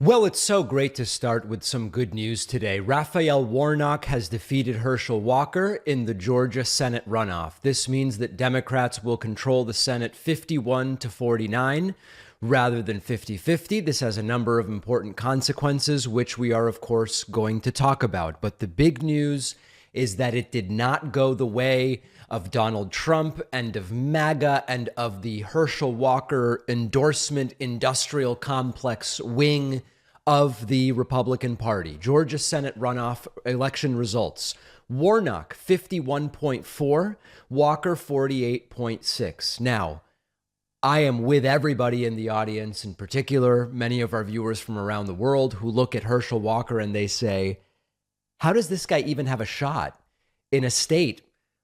Well, it's so great to start with some good news today. Raphael Warnock has defeated Herschel Walker in the Georgia Senate runoff. This means that Democrats will control the Senate 51-49 rather than 50-50. This has a number of important consequences, which we are, of course, going to talk about. But the big news is that it did not go the way of Donald Trump and of MAGA and of the Herschel Walker endorsement industrial complex wing of the Republican Party. Georgia Senate runoff election results. Warnock 51.4, Walker 48.6. Now, I am with everybody in the audience, in particular, many of our viewers from around the world who look at Herschel Walker and they say, how does this guy even have a shot in a state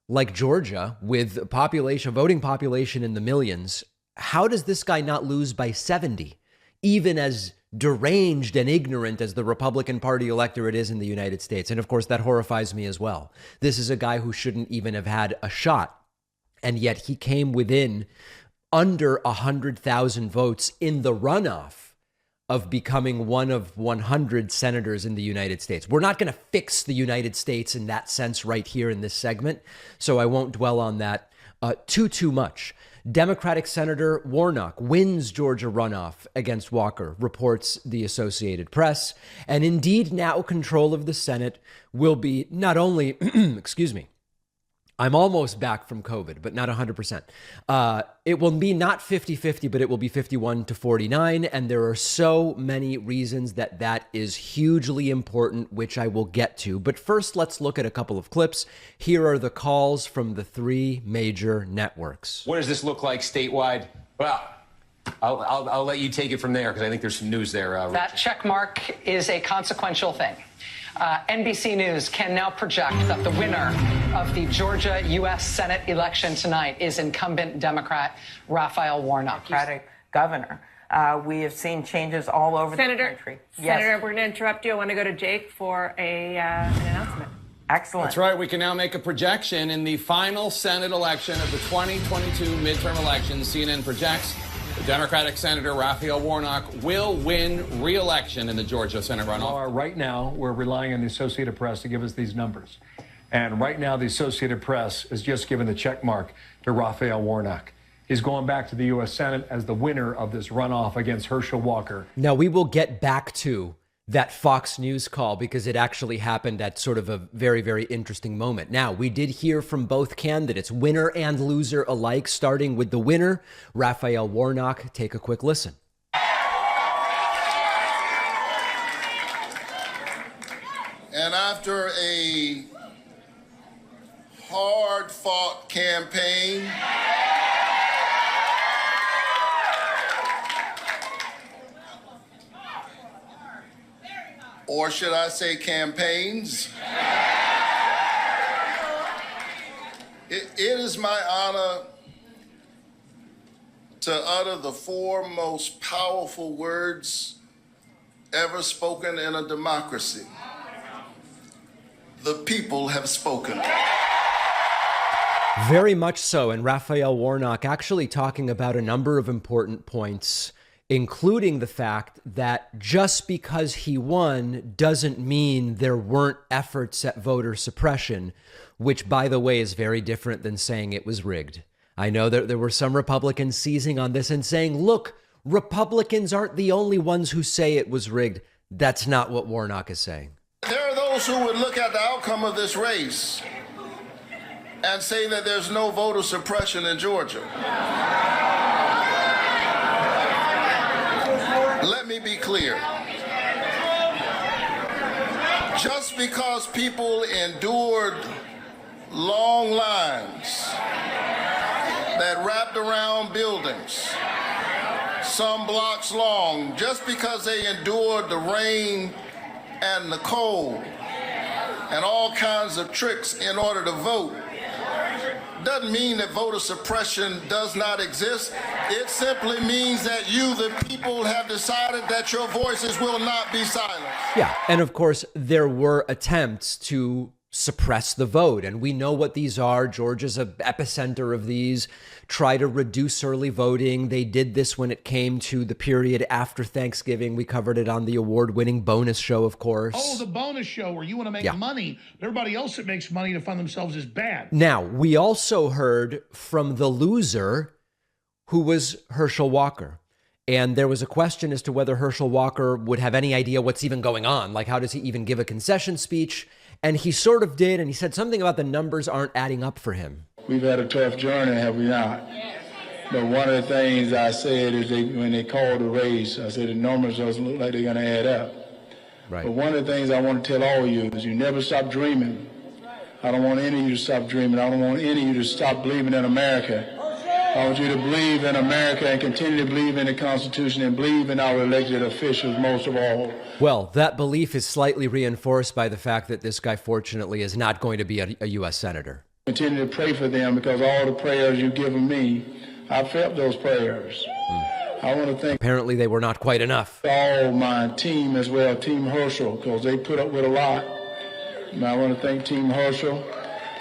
like Georgia with a population, voting population in the millions? How does this guy not lose by 70, even as deranged and ignorant as the Republican Party electorate is in the United States? And of course, that horrifies me as well. This is a guy who shouldn't even have had a shot. And yet he came within under 100,000 votes in the runoff of becoming one of 100 senators in the United States. We're not going to fix the United States in that sense right here in this segment, so I won't dwell on that too much. Democratic Senator Warnock wins Georgia runoff against Walker, reports the Associated Press. And indeed, now control of the Senate will be not only, excuse me, I'm almost back from COVID, but not 100%. It will be not 50-50, but it will be 51-49. And there are so many reasons that that is hugely important, which I will get to. But first, let's look at a couple of clips. Here are the calls from the three major networks. What does this look like statewide? Well, I'll let you take it from there because I think there's some news there. That check mark is a consequential thing. NBC News can now project that the winner of the Georgia U.S. Senate election tonight is incumbent Democrat Raphael Warnock. Democratic governor. We have seen changes all over the country. Senator, we're going to interrupt you. I want to go to Jake for an announcement. Excellent. That's right. We can now make a projection in the final Senate election of the 2022 midterm elections. CNN projects the Democratic Senator Raphael Warnock will win re-election in the Georgia Senate runoff. Right now, we're relying on the Associated Press to give us these numbers. And right now, the Associated Press has just given the check mark to Raphael Warnock. He's going back to the U.S. Senate as the winner of this runoff against Herschel Walker. Now, we will get back to that Fox News call because it actually happened at sort of a very, very interesting moment. Now, we did hear from both candidates, winner and loser alike, starting with the winner, Raphael Warnock. Take a quick listen. And after a hard-fought campaign, or should I say campaigns? It is my honor to utter the four most powerful words ever spoken in a democracy. The people have spoken. Very much so. And Raphael Warnock actually talking about a number of important points, including the fact that just because he won doesn't mean there weren't efforts at voter suppression, which, by the way, is very different than saying it was rigged. I know that there were some Republicans seizing on this and saying, look, Republicans aren't the only ones who say it was rigged. That's not what Warnock is saying. There are those who would look at the outcome of this race and say that there's no voter suppression in Georgia. Let me be clear. Just because people endured long lines that wrapped around buildings, some blocks long, just because they endured the rain and the cold and all kinds of tricks in order to vote, doesn't mean that voter suppression does not exist. It simply means that you, the people, have decided that your voices will not be silenced. Yeah, and of course, there were attempts to suppress the vote. And we know what these are. Georgia's an epicenter of these. Try to reduce early voting. They did this when it came to the period after Thanksgiving. We covered it on the award-winning bonus show, of course. Oh, the bonus show where you want to make money. Everybody else that makes money to fund themselves is bad. Now, we also heard from the loser, who was Herschel Walker. And there was a question as to whether Herschel Walker would have any idea what's even going on. Like, how does he even give a concession speech? And he sort of did, and he said something about the numbers aren't adding up for him. We've had a tough journey, have we not? But one of the things I said is when they called the race, I said the numbers doesn't look like they're going to add up. Right. But one of the things I want to tell all of you is you never stop dreaming. I don't want any of you to stop dreaming. I don't want any of you to stop believing in America. I want you to believe in America and continue to believe in the Constitution and believe in our elected officials most of all. Well, that belief is slightly reinforced by the fact that this guy, fortunately, is not going to be a U.S. senator. Continue to pray for them because all the prayers you've given me, I felt those prayers. I want to thank Apparently they were not quite enough. all my team as well, Team Herschel, because they put up with a lot. And I want to thank Team Herschel.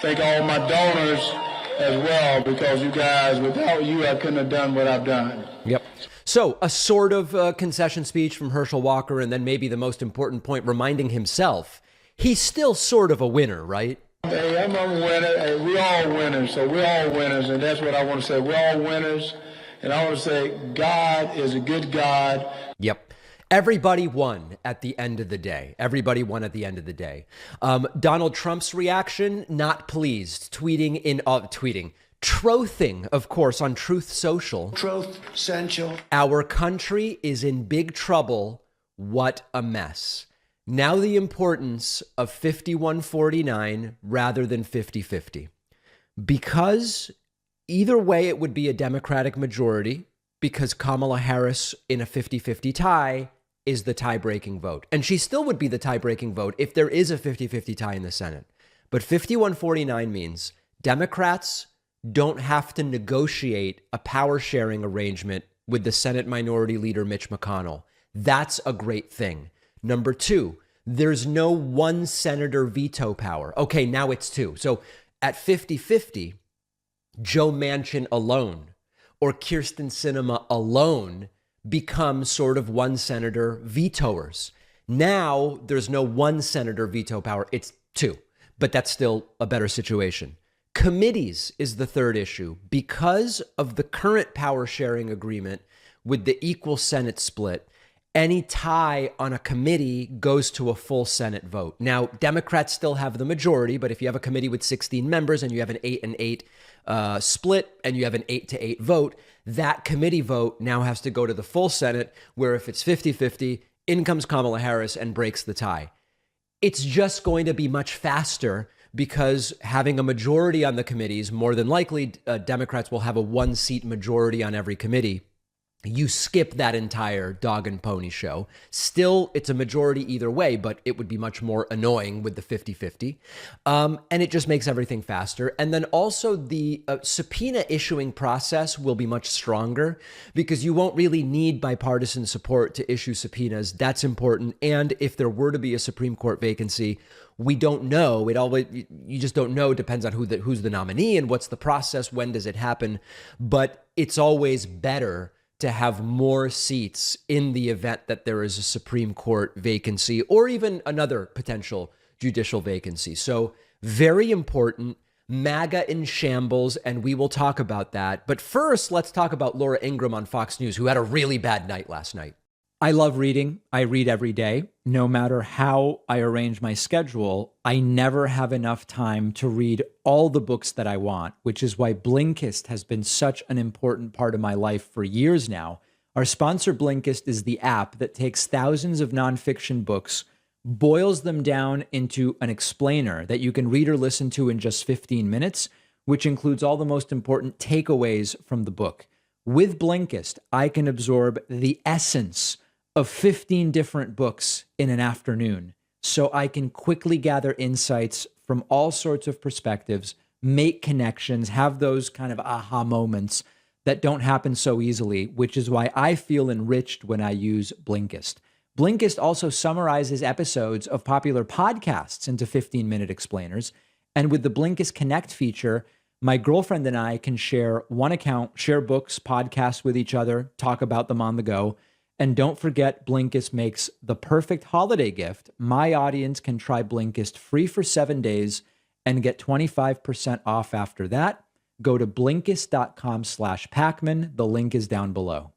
Thank all my donors as well, because you guys, without you, I couldn't have done what I've done. Yep. So a sort of concession speech from Herschel Walker, and then maybe the most important point, reminding himself he's still sort of a winner, right? Hey, I'm a winner. Hey, we all winners, so we're all winners, and that's what I want to say. We're all winners, and I want to say God is a good God. Yep. Everybody won at the end of the day. Everybody won at the end of the day. Donald Trump's reaction, not pleased, trothing, of course, on Truth Social. Truth Central. Our country is in big trouble. What a mess. Now the importance of 51-49 rather than 50-50. Because either way it would be a Democratic majority, because Kamala Harris in a 50-50 tie is the tie-breaking vote. And she still would be the tie-breaking vote if there is a 50-50 tie in the Senate. But 51-49 means Democrats don't have to negotiate a power-sharing arrangement with the Senate Minority Leader Mitch McConnell. That's a great thing. Number two, there's no one senator veto power. Okay, now it's two. So at 50-50, Joe Manchin alone or Kyrsten Sinema alone become sort of one senator vetoers. Now there's no one senator veto power, it's two, but that's still a better situation. Committees is the third issue. Because of the current power sharing agreement with the equal Senate split, any tie on a committee goes to a full Senate vote. Now, Democrats still have the majority, but if you have a committee with 16 members and you have an 8-8 split and you have an 8-8 vote, that committee vote now has to go to the full Senate, where if it's 50-50, in comes Kamala Harris and breaks the tie. It's just going to be much faster because having a majority on the committees, more than likely, Democrats will have a one-seat majority on every committee. You skip that entire dog and pony show. Still, it's a majority either way, but it would be much more annoying with the 50-50. And it just makes everything faster. And then also the subpoena issuing process will be much stronger because you won't really need bipartisan support to issue subpoenas. That's important. And if there were to be a Supreme Court vacancy, we don't know. You just don't know. It depends on who's the nominee and what's the process. When does it happen? But it's always better to have more seats in the event that there is a Supreme Court vacancy or even another potential judicial vacancy. So very important. MAGA in shambles, and we will talk about that. But first, let's talk about Laura Ingraham on Fox News, who had a really bad night last night. I love reading. I read every day. No matter how I arrange my schedule, I never have enough time to read all the books that I want, which is why Blinkist has been such an important part of my life for years now. Our sponsor, Blinkist, is the app that takes thousands of nonfiction books, boils them down into an explainer that you can read or listen to in just 15 minutes, which includes all the most important takeaways from the book. With Blinkist, I can absorb the essence of 15 different books in an afternoon, so I can quickly gather insights from all sorts of perspectives, make connections, have those kind of aha moments that don't happen so easily, which is why I feel enriched when I use Blinkist. Blinkist also summarizes episodes of popular podcasts into 15-minute explainers. And with the Blinkist Connect feature, my girlfriend and I can share one account, share books, podcasts with each other, talk about them on the go. And don't forget, Blinkist makes the perfect holiday gift. My audience can try Blinkist free for 7 days and get 25% off after that. Go to Blinkist.com/Pacman. The link is down below.